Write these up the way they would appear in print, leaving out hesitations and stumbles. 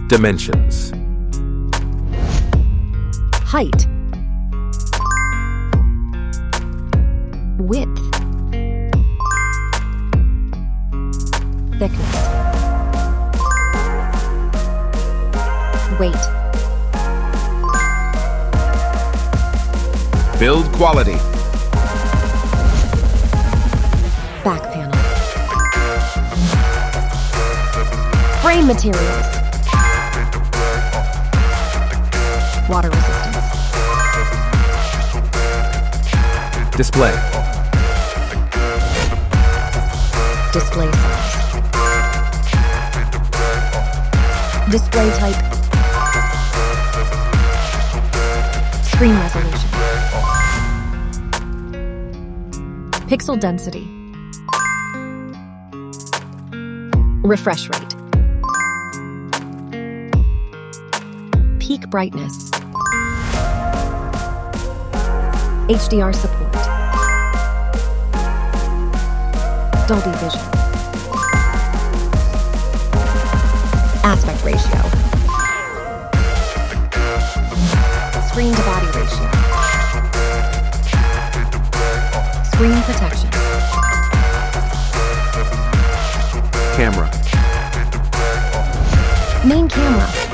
Dimensions. Height. Width. Thickness. Weight. Build quality. Back panel. Frame materials. Water resistance. Display. Display size. Display type. Screen resolution. Pixel density. Refresh rate. Peak brightness. HDR support. Dolby Vision. Aspect ratio. Screen to body ratio. Screen protection. Camera. Main camera.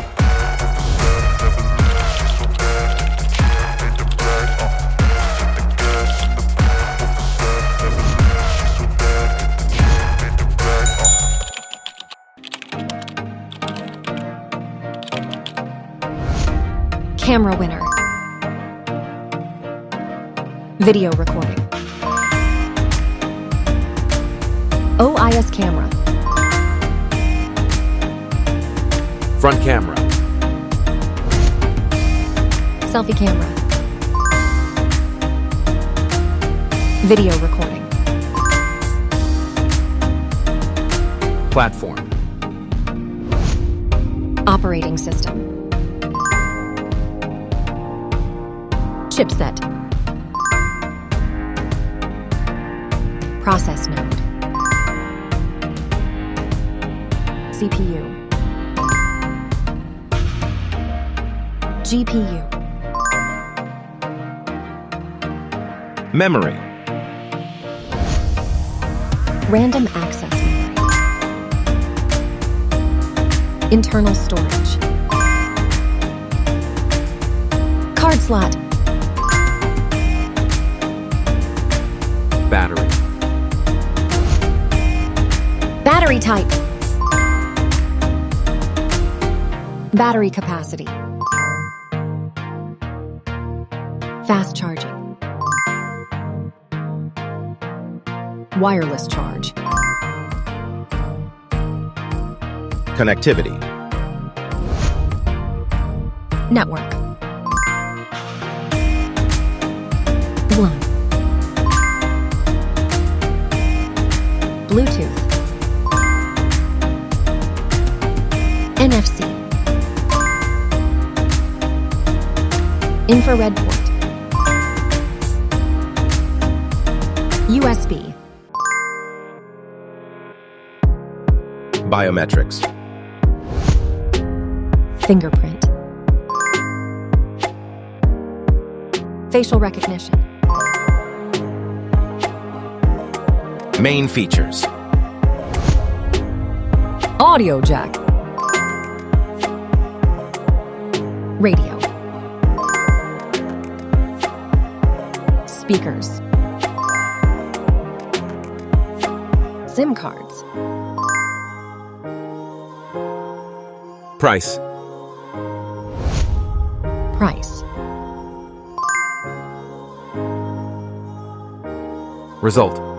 Camera winner. Video recording. OIS camera. Front camera. Selfie camera. Video recording. Platform. Operating system. Chipset. Process node. CPU. GPU. Memory. Random access memory. Internal storage. Card slot. Battery. Battery type. Battery capacity. Fast charging. Wireless charge. Connectivity. Network. LAN. Bluetooth. NFC. Infrared port. USB. Biometrics. Fingerprint. Facial recognition. Main features. Audio jack. Radio. Speakers. SIM cards. Price. Price. Result.